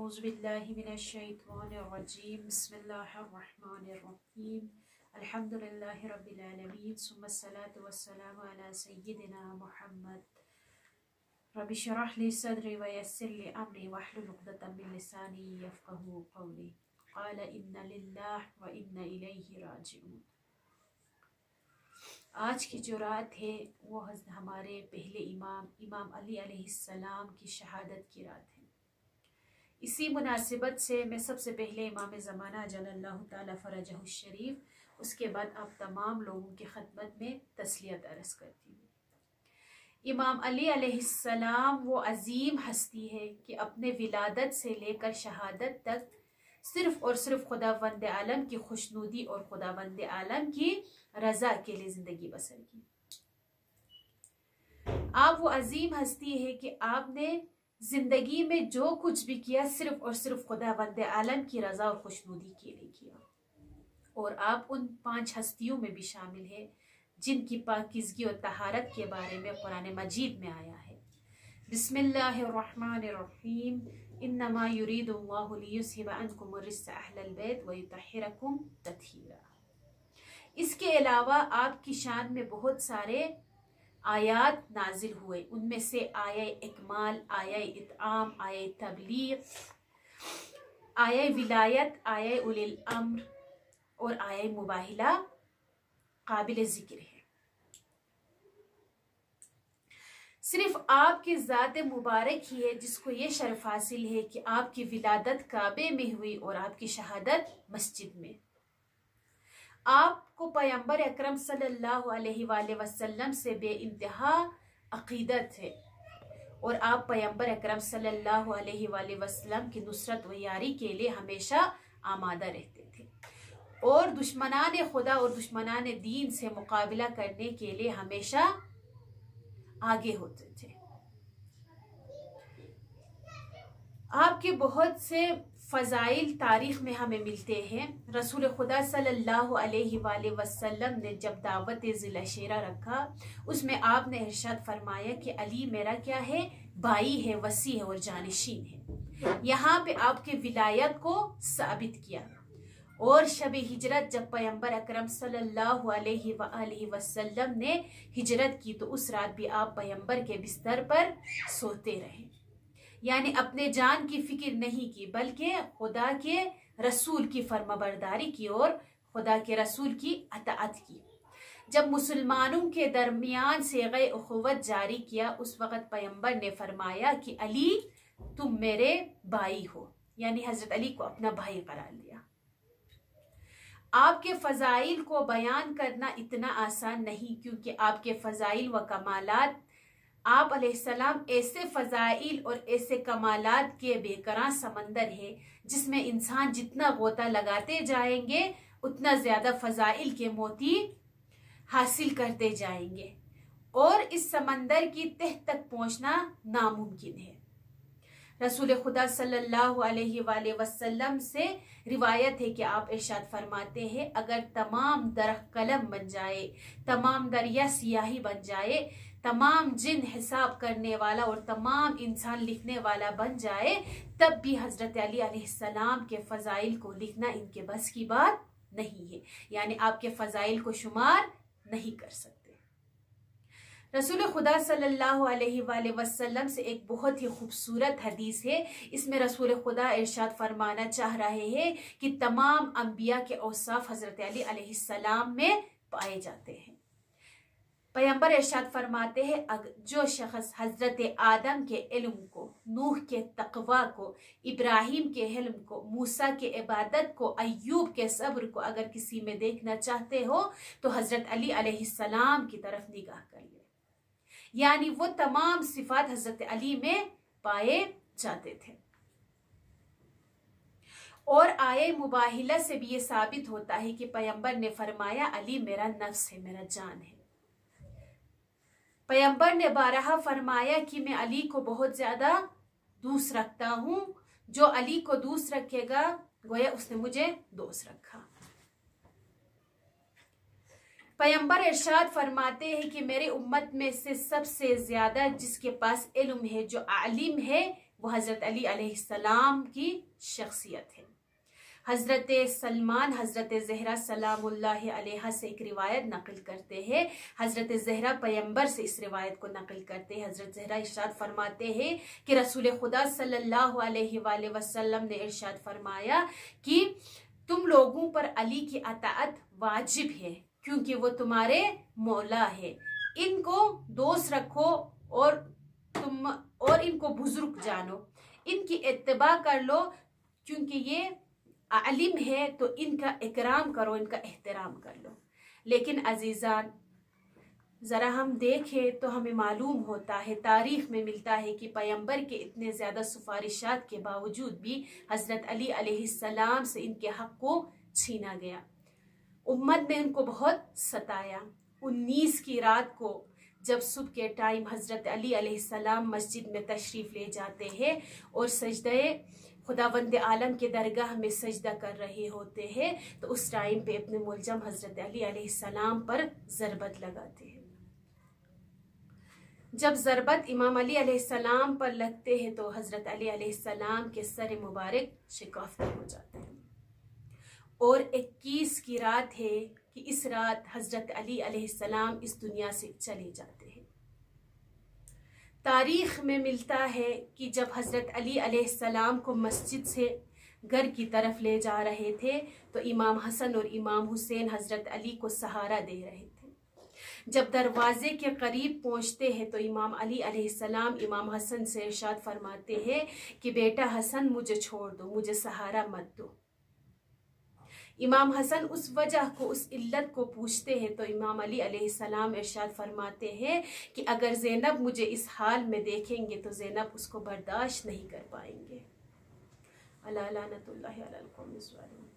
औज़ुबिल्लाहि मिनश्शैतानिर्रजीम बिस्मिल्लाहिर्रहमानिर्रहीम अल्हम्दुलिल्लाहि रब्बिल आलमीन सुम्मस्सलातु वस्सलामु अला सय्यिदिना मुहम्मद रब्बि इश्रह ली सदरी व यस्सिर ली अमरी वहलुल उक़दतम मिन लिसानी यफ़क़हू क़ौली क़ाल इन्ना लिल्लाहि व इन्ना इलैहि राजिऊन। आज की जो रात है वो हमारे पहले इमाम अली अलैहिस्सलाम की शहादत की रात है। इसी मुनासिबत से मैं सबसे पहले इमाम ज़माना जल्लल्लाहु ताला फ़रजहु शरीफ, उसके बाद आप तमाम लोगों की खिदमत में तस्लियत अर्ज़ करती हूँ। इमाम अली अलैहिस्सलाम वो अजीम हस्ती है कि अपने विलादत से लेकर शहादत तक सिर्फ और सिर्फ खुदावंद आलम की खुशनुदी और खुदावंद आलम की रज़ा के लिए ज़िंदगी बसर की। आप वो अजीम हस्ती है कि आपने ज़िंदगी में जो कुछ भी किया सिर्फ और सिर्फ खुदावंद आलम की रज़ा और खुशनुदी के लिए किया, और आप उन 5 हस्तियों में भी शामिल है जिनकी पाकीज़गी और तहारत के बारे में कुरान मजीद में आया है। बिस्मिल्लाहिर्रहमानिर्रहीम इन्नमा युरीदुल्लाहु लियुज़हिबा अन्कुम अर्रिज्स अहलल बैत व युतहिरकुम तत्हीरा। इसके अलावा आपकी शान में बहुत सारे आयात नाजिल हुए, उनमें से आया इकमाल, आया इत्आम, आया तबलीग, आया विलायत, आया उलिल अम्र और आया मुबाहिला काबिल जिक्र है। सिर्फ आपकी ज़ात मुबारक ही है जिसको ये शर्फ हासिल है कि आपकी विलादत काबे में हुई और आपकी शहादत मस्जिद में। आपको पैगंबर अकरम सल्लल्लाहु अलैहि वसल्लम से बेइंतहा अकीदत है और आप पैगंबर अकरम सल्लल्लाहु अलैहि वसल्लम की नुसरत व यारी के लिए हमेशा आमादा रहते थे और दुश्मनान खुदा और दुश्मनान दीन से मुकाबला करने के लिए हमेशा आगे होते थे। आपके बहुत से फ़ज़ाइल तारीख़ में हमें मिलते हैं। रसूल खुदा सल्लल्लाहु अलैहि वसल्लम ने जब दावत ज़िल-ए-अशीरा रखा, उसमें आपने इरशाद फरमाया कि अली मेरा क्या है, भाई है, वसी है और जानिशीन है। यहाँ पे आपके विलायत को साबित किया। और शब हिजरत जब पैगंबर अकरम सल्लल्लाहु अलैहि वसल्लम ने हिजरत की तो उस रात भी आप पैगंबर के बिस्तर पर सोते रहे, यानी अपने जान की फिक्र नहीं की बल्कि खुदा के रसूल की फर्माबरदारी की और खुदा के रसूल की अताअत की। जब मुसलमानों के दरमियान सेग़े उख़ुवत जारी किया उस वक़्त पैगंबर ने फरमाया कि अली तुम मेरे भाई हो, यानी हज़रत अली को अपना भाई करार दिया। आपके फ़ज़ाइल को बयान करना इतना आसान नहीं, क्योंकि आपके फ़ज़ाइल व कमालात, आप अलैहिस्सलाम ऐसे फ़ज़ाइल और ऐसे कमालात के बेकरां समंदर है जिसमें इंसान जितना गोता लगाते जाएंगे उतना ज़्यादा फ़ज़ाइल के मोती हासिल करते जाएंगे और इस समंदर की तह तक पहुंचना नामुमकिन है। रसूल खुदा सल्लल्लाहु अलैहि वसल्लम से रिवायत है कि आप इरशाद फरमाते हैं, अगर तमाम दरख्त कलम बन जाए, तमाम दरिया सियाही बन जाए, तमाम जिन हिसाब करने वाला और तमाम इंसान लिखने वाला बन जाए, तब भी हजरत अली अलैहिस्सलाम के फ़ज़ाइल को लिखना इनके बस की बात नहीं है, यानी आपके फ़ज़ाइल को शुमार नहीं कर सकते। रसूल खुदा सल्लल्लाहु अलैहि वसल्लम से एक बहुत ही खूबसूरत हदीस है। इसमें रसूल खुदा इरशाद फरमाना चाह रहे हैं कि तमाम अंबिया के औसाफ हजरत अली अलैहिस्सलाम में पाए जाते हैं। पैगंबर इरशाद फरमाते हैं, जो शख्स हजरत आदम के इल्म को, नूह के तक़वा को, इब्राहिम के इल्म को, मूसा के इबादत को, अय्यूब के सब्र को अगर किसी में देखना चाहते हो तो हजरत अली अलैहिस्सलाम की तरफ निगाह कर ले, यानी वो तमाम सिफात हजरत अली में पाए जाते थे। और आये मुबाहिला से भी ये साबित होता है कि पैगंबर ने फरमाया अली मेरा नफ्स है, मेरा जान है। पैगंबर ने बारहा फरमाया कि मैं अली को बहुत ज्यादा दूस रखता हूं, जो अली को दूस रखेगा गोया उसने मुझे दोस्त रखा। पैगंबर इरशाद फरमाते हैं कि मेरे उम्मत में से सबसे ज्यादा जिसके पास इल्म है, जो आलिम है, वो हज़रत अली अलैहिस्सलाम की शख्सियत है। हज़रत सलमान हज़रत ज़हरा सलामुल्लाहि अलैहा से एक रिवायत नकल करते हैं। हज़रत ज़हरा पैगंबर से इस रिवायत को नकल करते हैं। हज़रत ज़हरा इरशाद फरमाते हैं कि रसूल खुदा सल्लल्लाहु अलैहि वसल्लम ने इरशाद फरमाया कि तुम लोगों पर अली की अताअत वाजिब है, क्योंकि वो तुम्हारे मौला है। इनको दोस्त रखो और इनको बुजुर्ग जानो, इनकी इत्तबा कर लो, क्योंकि ये आलिम है, तो इनका इकराम करो, इनका एहतराम कर लो। लेकिन अजीज़ान, ज़रा हम देखें तो हमें मालूम होता है, तारीख़ में मिलता है कि पैगंबर के इतने ज़्यादा सिफारिशात के बावजूद भी हज़रत अली अलैहिस्सलाम से इनके हक़ को छीना गया। उम्मत ने उनको बहुत सताया। 19 की रात को जब सुबह के टाइम हज़रत अली अलैहिस्सलाम मस्जिद में तशरीफ़ ले जाते हैं और सजदे खुदावंद आलम के दरगाह में सजदा कर रहे होते हैं, तो उस टाइम पे अपने मुलजम हज़रत अली अलैहिस्सलाम पर ज़रबत लगाते हैं। जब ज़रबत इमाम अली अलैहिस्सलाम पर लगते हैं तो हज़रत अली अलैहिस्सलाम के सर मुबारक शिकफ्ता हो जाते हैं। और 21 की रात है कि इस रात हज़रत अली अलैहिस्सलाम इस दुनिया से चले जाते हैं। तारीख़ में मिलता है कि जब हज़रत अली अलैहिस्सलाम को मस्जिद से घर की तरफ ले जा रहे थे, तो इमाम हसन और इमाम हुसैन हज़रत अली को सहारा दे रहे थे। जब दरवाजे के करीब पहुंचते हैं तो इमाम अली अलैहिस्सलाम इमाम हसन से इरशाद फरमाते हैं कि बेटा हसन, मुझे छोड़ दो, मुझे सहारा मत दो। इमाम हसन उस वजह को, उस इल्लत को पूछते हैं तो इमाम अली अलैहिस्सलाम इरशाद फरमाते हैं कि अगर ज़ैनब मुझे इस हाल में देखेंगे तो ज़ैनब उसको बर्दाश्त नहीं कर पाएंगे। अला लानतुल्लाहि अलल कौमिज़ ज़ालिमीन।